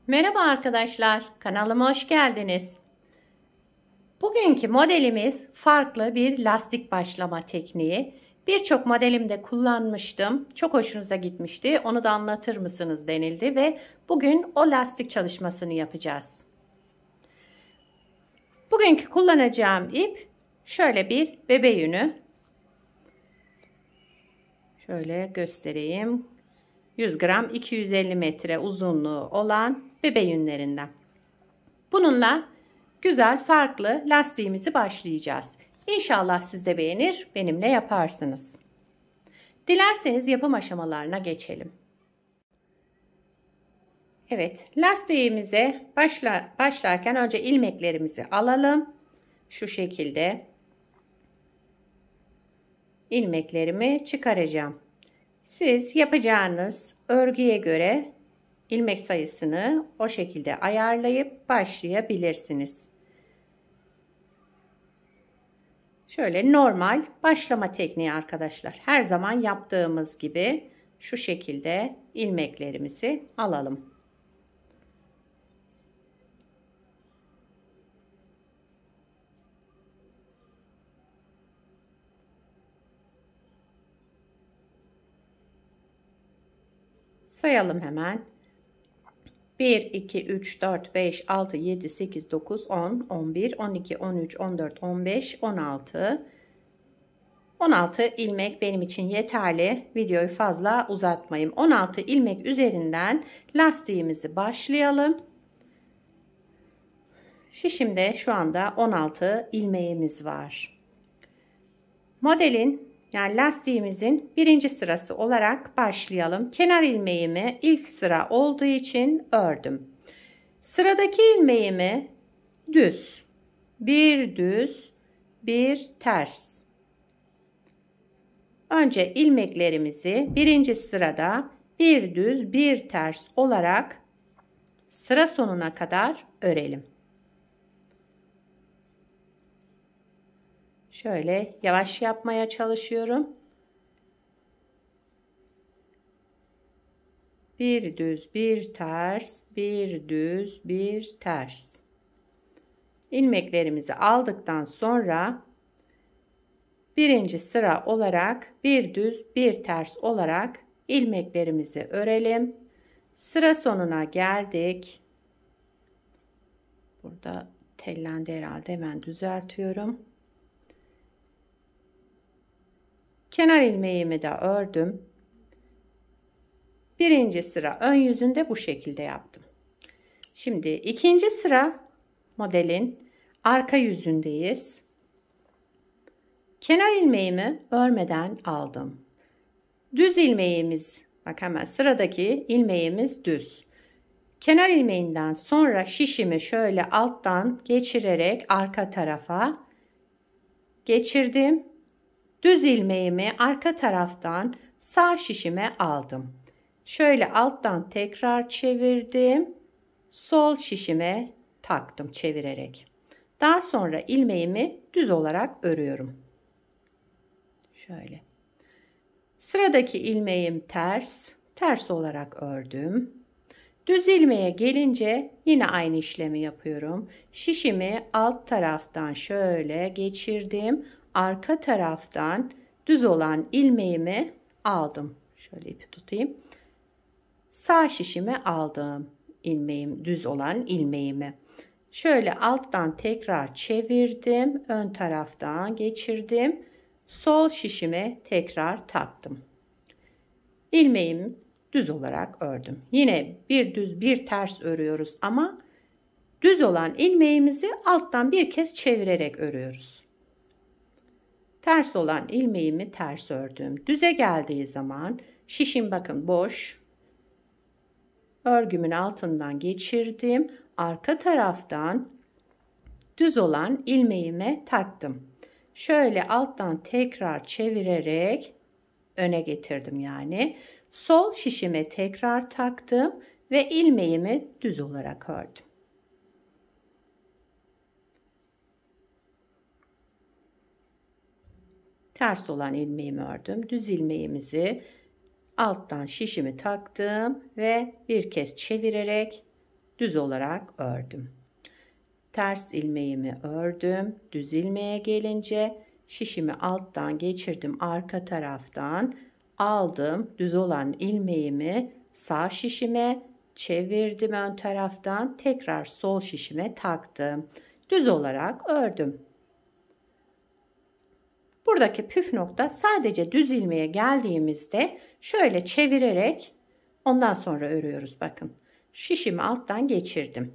Merhaba arkadaşlar, kanalıma hoş geldiniz. Bugünkü modelimiz farklı bir lastik başlama tekniği. Birçok modelimde kullanmıştım. Çok hoşunuza gitmişti. Onu da anlatır mısınız denildi ve bugün o lastik çalışmasını yapacağız. Bugünkü kullanacağım ip şöyle bir bebe yünü. Şöyle göstereyim. 100 gram 250 metre uzunluğu olan bebe yünlerinden. Bununla güzel farklı lastiğimizi başlayacağız. İnşallah siz de beğenir, benimle yaparsınız. Dilerseniz yapım aşamalarına geçelim. Evet, lastiğimize başlarken önce ilmeklerimizi alalım. Şu şekilde ilmeklerimi çıkaracağım. Siz yapacağınız örgüye göre ilmek sayısını o şekilde ayarlayıp başlayabilirsiniz. Şöyle normal başlama tekniği arkadaşlar. Her zaman yaptığımız gibi şu şekilde ilmeklerimizi alalım. Sayalım hemen. 1, 2, 3, 4, 5, 6, 7, 8, 9, 10, 11, 12, 13, 14, 15, 16. 16 ilmek benim için yeterli. Videoyu fazla uzatmayayım. 16 ilmek üzerinden lastiğimizi başlayalım. Şişimde şu anda 16 ilmeğimiz var. Modelin yani lastiğimizin birinci sırası olarak başlayalım. Kenar ilmeğimi ilk sıra olduğu için ördüm. Sıradaki ilmeğimi düz, bir ters. Önce ilmeklerimizi birinci sırada bir düz, bir ters olarak sıra sonuna kadar örelim. Şöyle yavaş yapmaya çalışıyorum. Bir düz, bir ters, bir düz, bir ters. İlmeklerimizi aldıktan sonra birinci sıra olarak bir düz, bir ters olarak ilmeklerimizi örelim. Sıra sonuna geldik. Burada tellendi herhalde, hemen düzeltiyorum. Kenar ilmeğimi de ördüm. Birinci sıra ön yüzünde bu şekilde yaptım. Şimdi ikinci sıra modelin arka yüzündeyiz. Kenar ilmeğimi örmeden aldım. Düz ilmeğimiz, bak hemen sıradaki ilmeğimiz düz. Kenar ilmeğinden sonra şişimi şöyle alttan geçirerek arka tarafa geçirdim. Düz ilmeğimi arka taraftan sağ şişime aldım. Şöyle alttan tekrar çevirdim. Sol şişime taktım çevirerek. Daha sonra ilmeğimi düz olarak örüyorum. Şöyle. Sıradaki ilmeğim ters olarak ördüm. Düz ilmeğe gelince yine aynı işlemi yapıyorum. Şişimi alt taraftan şöyle geçirdim. Arka taraftan düz olan ilmeğimi aldım. Şöyle ipi tutayım. Sağ şişimi aldım. İlmeğim düz olan ilmeğimi. Şöyle alttan tekrar çevirdim. Ön taraftan geçirdim. Sol şişime tekrar taktım. İlmeğimi düz olarak ördüm. Yine bir düz bir ters örüyoruz ama düz olan ilmeğimizi alttan bir kez çevirerek örüyoruz. Ters olan ilmeğimi ters ördüm. Düze geldiği zaman şişim bakın boş. Örgümün altından geçirdim. Arka taraftan düz olan ilmeğime taktım. Şöyle alttan tekrar çevirerek öne getirdim yani. Sol şişime tekrar taktım ve ilmeğimi düz olarak ördüm. Ters olan ilmeğimi ördüm. Düz ilmeğimizi alttan şişimi taktım ve bir kez çevirerek düz olarak ördüm. Ters ilmeğimi ördüm. Düz ilmeğe gelince şişimi alttan geçirdim, arka taraftan aldım. Düz olan ilmeğimi sağ şişime çevirdim, ön taraftan tekrar sol şişime taktım. Düz olarak ördüm. Buradaki püf nokta, sadece düz ilmeğe geldiğimizde şöyle çevirerek ondan sonra örüyoruz. Bakın, şişimi alttan geçirdim.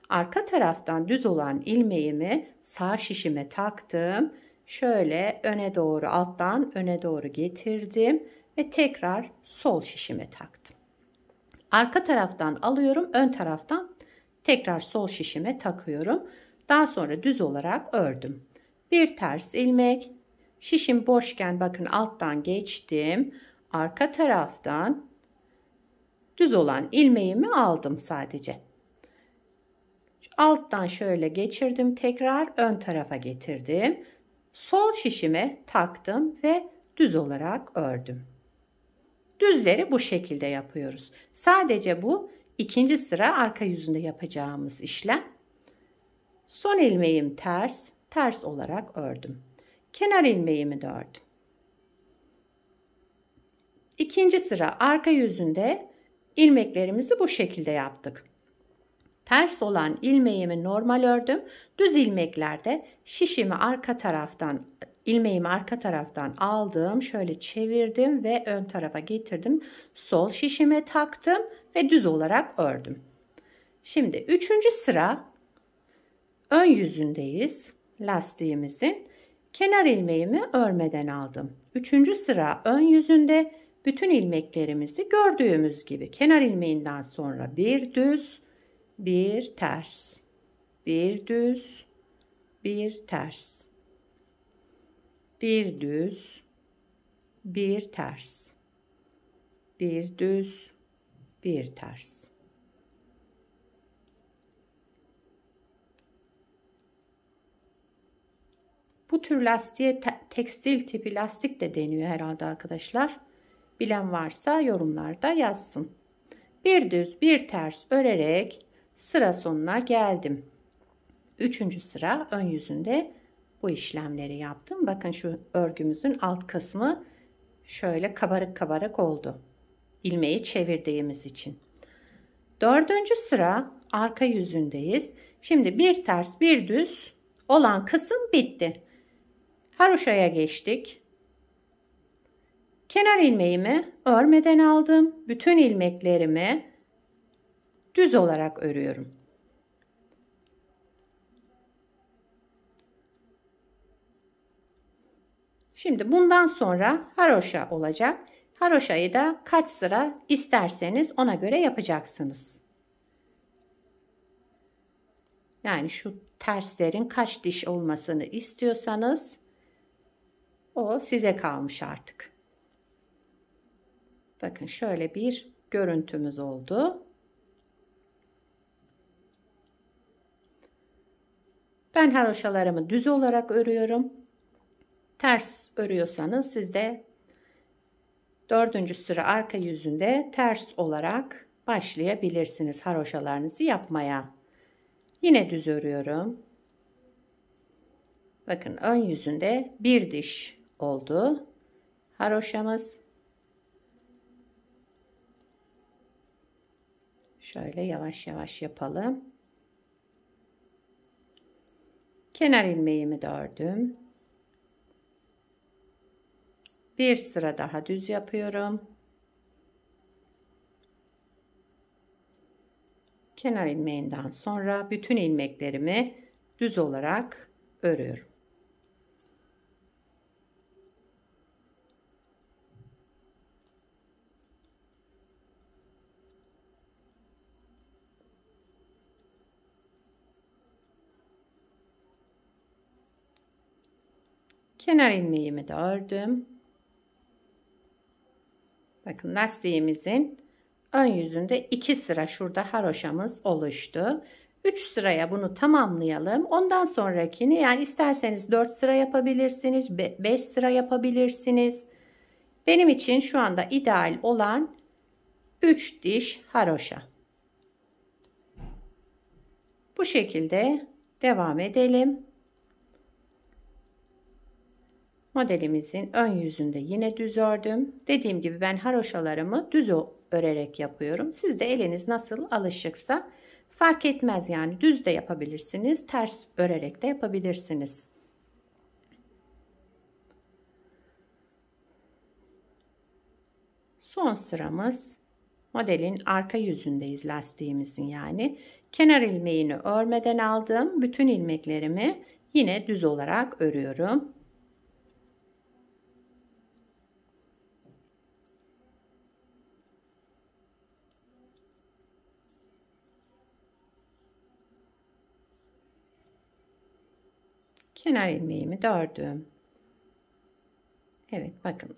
Arka taraftan düz olan ilmeğimi sağ şişime taktım. Şöyle öne doğru, alttan öne doğru getirdim ve tekrar sol şişime taktım. Arka taraftan alıyorum, ön taraftan tekrar sol şişime takıyorum. Daha sonra düz olarak ördüm. Bir ters ilmek, şişim boşken bakın alttan geçtim. Arka taraftan düz olan ilmeğimi aldım sadece. Alttan şöyle geçirdim, tekrar ön tarafa getirdim. Sol şişime taktım ve düz olarak ördüm. Düzleri bu şekilde yapıyoruz. Sadece bu ikinci sıra arka yüzünde yapacağımız işlem. Son ilmeğim ters, ters olarak ördüm. Kenar ilmeğimi de ördüm. İkinci sıra arka yüzünde ilmeklerimizi bu şekilde yaptık. Ters olan ilmeğimi normal ördüm. Düz ilmeklerde şişimi arka taraftan, ilmeğimi arka taraftan aldım. Şöyle çevirdim ve ön tarafa getirdim. Sol şişime taktım ve düz olarak ördüm. Şimdi üçüncü sıra ön yüzündeyiz. Lastiğimizin kenar ilmeğimi örmeden aldım. Üçüncü sıra ön yüzünde bütün ilmeklerimizi gördüğümüz gibi kenar ilmeğinden sonra bir düz, bir ters, bir düz, bir ters, bir düz, bir ters, bir düz, bir ters. Bu tür lastiğe tekstil tipi lastik de deniyor herhalde arkadaşlar. Bilen varsa yorumlarda yazsın. Bir düz, bir ters örerek sıra sonuna geldim. Üçüncü sıra ön yüzünde bu işlemleri yaptım. Bakın şu örgümüzün alt kısmı şöyle kabarık kabarık oldu. İlmeği çevirdiğimiz için. Dördüncü sıra arka yüzündeyiz. Şimdi bir ters bir düz olan kısım bitti. Haroşaya geçtik. Kenar ilmeğimi örmeden aldım. Bütün ilmeklerimi düz olarak örüyorum. Şimdi bundan sonra haroşa olacak. Haroşayı da kaç sıra isterseniz ona göre yapacaksınız. Yani şu terslerin kaç diş olmasını istiyorsanız o size kalmış artık. Bakın şöyle bir görüntümüz oldu. Ben haroşalarımı düz olarak örüyorum. Ters örüyorsanız siz de dördüncü sıra arka yüzünde ters olarak başlayabilirsiniz haroşalarınızı yapmaya. Yine düz örüyorum. Bakın ön yüzünde bir diş oldu haroşamız. Şöyle yavaş yavaş yapalım. Kenar ilmeğimi de ördüm. Bir sıra daha düz yapıyorum. Kenar ilmeğinden sonra bütün ilmeklerimi düz olarak örüyorum. Kenar ilmeğimi de ördüm. Bakın lastiğimizin ön yüzünde 2 sıra şurada haroşamız oluştu. 3 sıraya bunu tamamlayalım. Ondan sonrakini, yani isterseniz 4 sıra yapabilirsiniz, 5 sıra yapabilirsiniz. Benim için şu anda ideal olan 3 diş haroşa. Bu şekilde devam edelim. Modelimizin ön yüzünde yine düz ördüm. Dediğim gibi ben haroşalarımı düz örerek yapıyorum. Siz de eliniz nasıl alışıksa fark etmez, yani düz de yapabilirsiniz, ters örerek de yapabilirsiniz. Son sıramız, modelin arka yüzündeyiz lastiğimizin yani. Kenar ilmeğini örmeden aldım. Bütün ilmeklerimi yine düz olarak örüyorum. Kenar ilmeğimi de ördüm. Evet, bakın.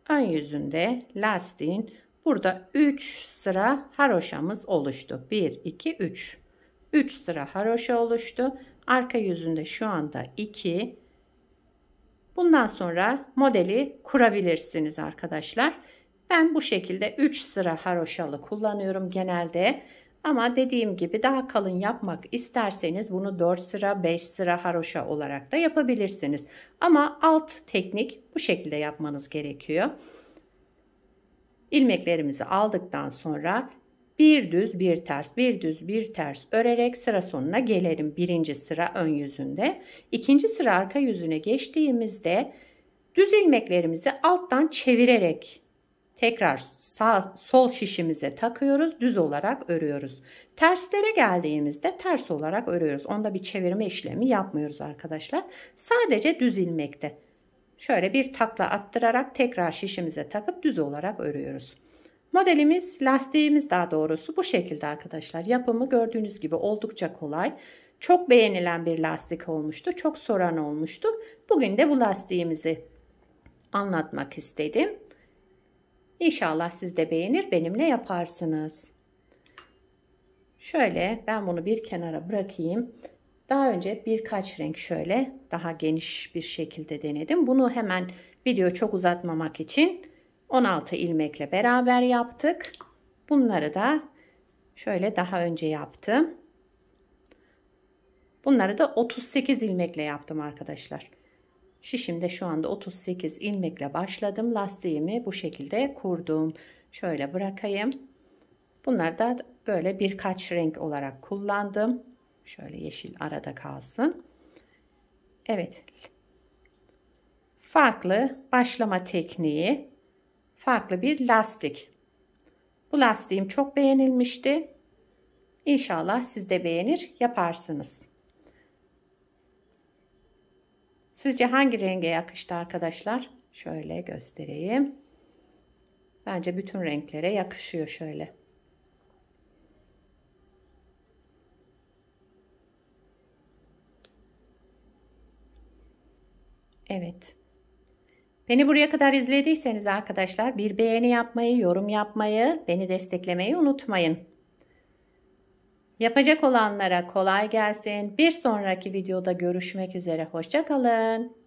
Ön yüzünde lastiğin burada 3 sıra haroşamız oluştu. 1, 2, 3. 3 sıra haroşa oluştu. Arka yüzünde şu anda 2. Bundan sonra modeli kurabilirsiniz arkadaşlar. Ben bu şekilde 3 sıra haroşalı kullanıyorum genelde. Ama dediğim gibi daha kalın yapmak isterseniz bunu 4 sıra 5 sıra haroşa olarak da yapabilirsiniz. Ama alt teknik bu şekilde yapmanız gerekiyor. İlmeklerimizi aldıktan sonra bir düz bir ters, bir düz bir ters örerek sıra sonuna gelelim. Birinci sıra ön yüzünde. İkinci sıra arka yüzüne geçtiğimizde düz ilmeklerimizi alttan çevirerek tekrar sağ sol şişimize takıyoruz. Düz olarak örüyoruz. Terslere geldiğimizde ters olarak örüyoruz. Onda bir çevirme işlemi yapmıyoruz arkadaşlar. Sadece düz ilmekte. Şöyle bir takla attırarak tekrar şişimize takıp düz olarak örüyoruz. Modelimiz, lastiğimiz daha doğrusu bu şekilde arkadaşlar. Yapımı gördüğünüz gibi oldukça kolay. Çok beğenilen bir lastik olmuştu. Çok soran olmuştu. Bugün de bu lastiğimizi anlatmak istedim. İnşallah siz de beğenir, benimle yaparsınız. Şöyle ben bunu bir kenara bırakayım. Daha önce birkaç renk şöyle daha geniş bir şekilde denedim. Bunu hemen video çok uzatmamak için 16 ilmekle beraber yaptık. Bunları da şöyle daha önce yaptım. Bunları da 38 ilmekle yaptım arkadaşlar. Şişimde şu anda 38 ilmekle başladım. Lastiğimi bu şekilde kurdum. Şöyle bırakayım. Bunları da böyle birkaç renk olarak kullandım. Şöyle yeşil arada kalsın. Evet. Farklı başlama tekniği, farklı bir lastik. Bu lastiğim çok beğenilmişti. İnşallah siz de beğenir, yaparsınız. Sizce hangi renge yakıştı arkadaşlar? Şöyle göstereyim. Bence bütün renklere yakışıyor şöyle. Evet. Beni buraya kadar izlediyseniz arkadaşlar bir beğeni yapmayı, yorum yapmayı, beni desteklemeyi unutmayın. Yapacak olanlara kolay gelsin. Bir sonraki videoda görüşmek üzere. Hoşça kalın.